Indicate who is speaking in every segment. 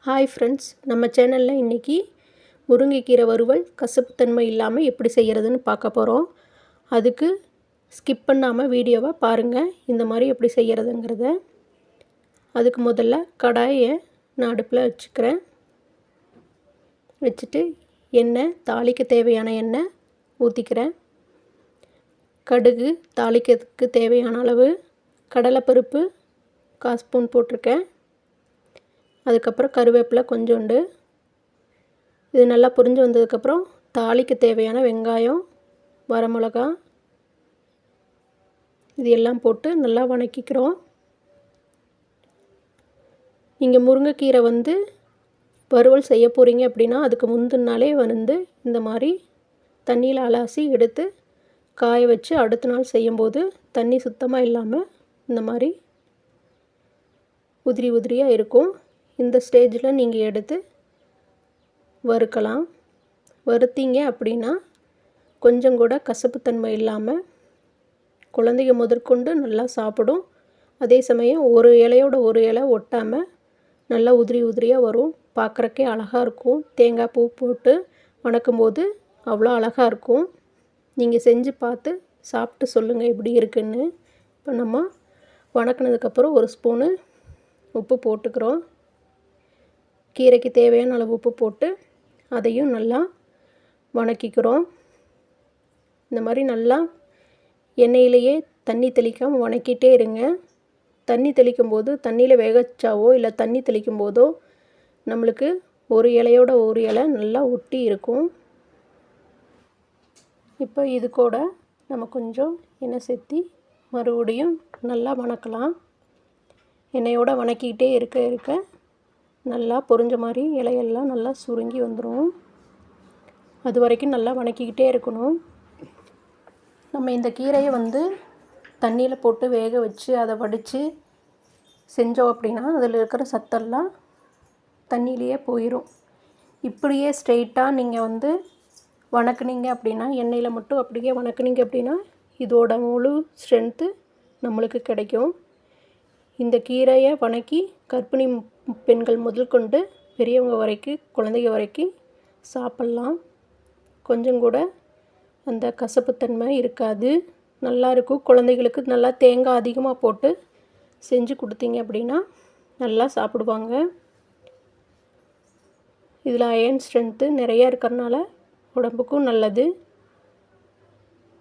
Speaker 1: Hi friends, நம்ம சேனலில் இன்றைக்கி முருங்கைக்கீரை வறுவல் கசப்புத்தன்மை இல்லாமல் எப்படி செய்கிறதுன்னு பார்க்க போகிறோம். அதுக்கு ஸ்கிப் பண்ணாமல் வீடியோவை பாருங்கள், இந்த மாதிரி எப்படி செய்கிறதுங்கிறத. அதுக்கு முதல்ல கடாயை நான் அடுப்பில் வச்சுக்கிறேன். வச்சுட்டு எண்ணெய், தாளிக்க தேவையான எண்ணெய் ஊற்றிக்கிறேன். கடுகு தாளிக்கிறதுக்கு தேவையான அளவு, கடலைப்பருப்பு 1/4 ஸ்பூன் போட்டிருக்கேன். அதுக்கப்புறம் கருவேப்பிலை கொஞ்சோண்டு. இது நல்லா பொரிஞ்சு வந்ததுக்கப்புறம் தாளிக்க தேவையான வெங்காயம், வரமிளகா இது எல்லாம் போட்டு நல்லா வதக்கிக்கிறோம். நீங்கள் முருங்கைக்கீரை வறுவல் செய்ய போகிறீங்க அப்படின்னா அதுக்கு முந்தின நாளே இந்த மாதிரி தண்ணியில் அலசி எடுத்து காய வச்சு அடுத்த நாள் செய்யும்போது தண்ணி சுத்தமாக இல்லாமல் இந்த மாதிரி உதிரி உதிரியாக இருக்கும். இந்த ஸ்டேஜில் நீங்கள் எடுத்து வறுக்கலாம். வறுத்தீங்க அப்படின்னா கொஞ்சம் கூட கசப்புத்தன்மை இல்லாமல் குழந்தைங்க முதற்கொண்டு நல்லா சாப்பிடும். அதே சமயம் ஒரு இலையோட ஒரு இலை ஒட்டாமல் நல்லா உதிரி உதிரியாக வரும். பார்க்குறக்கே அழகாக இருக்கும். தேங்காய் பூ போட்டு வணக்கும்போது அவ்வளோ அழகாக இருக்கும். நீங்கள் செஞ்சு பார்த்து சாப்பிட்டு சொல்லுங்கள் எப்படி இருக்குன்னு. இப்போ நம்ம வணக்கினதுக்கப்புறம் 1 ஸ்பூனு உப்பு போட்டுக்கிறோம். கீரைக்கு தேவையான அளவு உப்பு போட்டு அதையும் நல்லா வதக்கிக்கிறோம். இந்த மாதிரி நல்லா எண்ணெயிலேயே தண்ணி தெளிக்காமல் வதக்கிட்டே இருங்க. தண்ணி தெளிக்கும் போது தண்ணியில் வேக வச்சாவோ இல்லை தண்ணி தெளிக்கும் போதோ நம்மளுக்கு ஒரு இலையோட ஒரு இலை நல்லா ஒட்டி இருக்கும். இப்போ இது கூட நம்ம கொஞ்சம் எண்ணெய் சேர்த்தி மறுபடியும் நல்லா வதக்கலாம். எண்ணெயோடு வதக்கிக்கிட்டே இருக்க நல்லா பொரிஞ்ச மாதிரி இலையெல்லாம் நல்லா சுருங்கி வந்துடும். அது வரைக்கும் நல்லா வதக்கிக்கிட்டே இருக்கணும். நம்ம இந்த கீரையை தண்ணியில் போட்டு வேக வச்சு அதை வடித்து செஞ்சோம் அப்படின்னா அதில் இருக்கிற சத்தெல்லாம் தண்ணியிலேயே போயிடும். இப்படியே ஸ்ட்ரெயிட்டாக நீங்கள் வதக்குனீங்க அப்படின்னா, எண்ணெயில் மட்டும் அப்படியே வதக்குனீங்க அப்படின்னா இதோட முழு ஸ்ட்ரென்த்து நம்மளுக்கு கிடைக்கும். இந்த கீரையை வதக்கி கர்ப்பிணி பெண்கள் முதல் கொண்டு பெரியவங்க வரைக்கும், குழந்தைங்க வரைக்கும் சாப்பிட்லாம். கொஞ்சம் கூட அந்த கசப்புத்தன்மை இருக்காது, நல்லாயிருக்கும். குழந்தைகளுக்கு நல்லா தேங்காய் அதிகமாக போட்டு செஞ்சு கொடுத்தீங்க அப்படின்னா நல்லா சாப்பிடுவாங்க. இதில் அயர்ன் ஸ்ட்ரென்த்து நிறையா இருக்கிறனால உடம்புக்கும் நல்லது.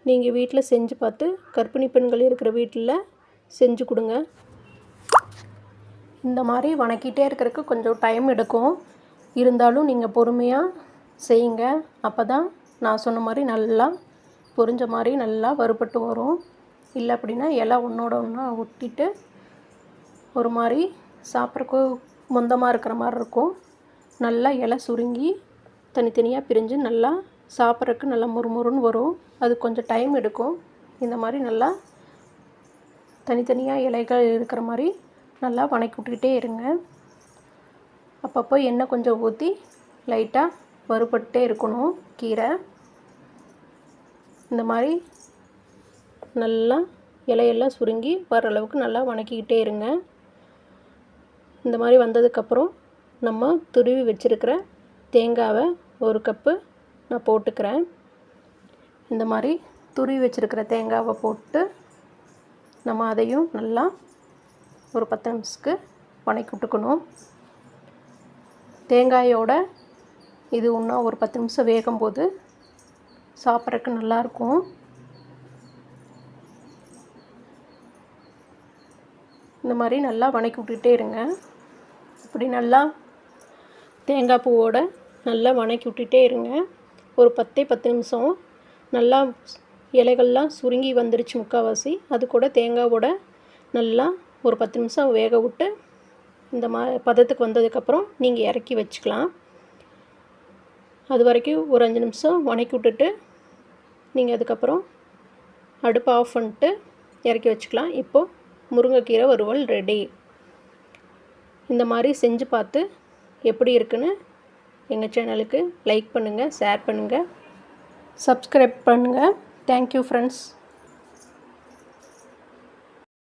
Speaker 1: நீங்கள் வீட்டில் செஞ்சு பார்த்து கர்ப்பிணி பெண்கள் இருக்கிற வீட்டில் செஞ்சு கொடுங்க. இந்த மாதிரி வதக்கிட்டே இருக்கிறதுக்கு கொஞ்சம் டைம் எடுக்கும். இருந்தாலும் நீங்கள் பொறுமையாக செய்யுங்க. அப்போ தான் நான் சொன்ன மாதிரி நல்லா பொரிஞ்ச மாதிரி நல்லா வறுபட்டு வரும். இல்லை அப்படின்னா இலை ஒன்றோட ஒன்றா ஒட்டிட்டு ஒரு மாதிரி சாப்பிட்றக்கு மொந்தமாக இருக்கிற மாதிரி இருக்கும். நல்லா இலை சுருங்கி தனித்தனியாக பிரிஞ்சு நல்லா சாப்பிட்றக்கு நல்லா முறுமுறுன்னு வரும். அது கொஞ்சம் டைம் எடுக்கும். இந்த மாதிரி நல்லா தனித்தனியாக இலைகள் இருக்கிற மாதிரி நல்லா வதக்கி விட்டுக்கிட்டே இருங்க. அப்பப்போ எண்ணெய் கொஞ்சம் ஊற்றி லைட்டாக வறுபட்டே இருக்கணும் கீரை. இந்த மாதிரி நல்லா இலையெல்லாம் சுருங்கி வர அளவுக்கு நல்லா வதக்கிக்கிட்டே இருங்க. இந்த மாதிரி வந்ததுக்கப்புறம் நம்ம துருவி வச்சுருக்கிற தேங்காவை 1 கப்பு நான் போட்டுக்கிறேன். இந்த மாதிரி துருவி வச்சுருக்கிற தேங்காவை போட்டு நம்ம அதையும் நல்லா ஒரு 10 நிமிஷத்துக்கு வதக்கி விட்டுக்கணும். தேங்காயோட இது இன்னும் ஒரு 10 நிமிஷம் வேகும்போது சாப்பிட்றதுக்கு நல்லாயிருக்கும். இந்த மாதிரி நல்லா வதக்கி விட்டுக்கிட்டே இருங்க. இப்படி நல்லா தேங்காய் பூவோட நல்லா வதக்கி விட்டுட்டே இருங்க. ஒரு 10 நிமிஷம் நல்லா இலைகள்லாம் சுருங்கி வந்துருச்சு முக்கால்வாசி. அது கூட தேங்காவோட நல்லா ஒரு 10 நிமிஷம் வேக விட்டு இந்த பதத்துக்கு வந்ததுக்கப்புறம் நீங்கள் இறக்கி வச்சுக்கலாம். அது வரைக்கும் ஒரு 5 நிமிஷம் வதக்கி விட்டுட்டு நீங்கள் அதுக்கப்புறம் அடுப்பை ஆஃப் பண்ணிட்டு இறக்கி வச்சுக்கலாம். இப்போது முருங்கைக்கீரை வறுவல் ரெடி. இந்த மாதிரி செஞ்சு பார்த்து எப்படி இருக்குன்னு எங்கள் சேனலுக்கு லைக் பண்ணுங்கள், ஷேர் பண்ணுங்கள், சப்ஸ்கிரைப் பண்ணுங்கள். Thank you friends.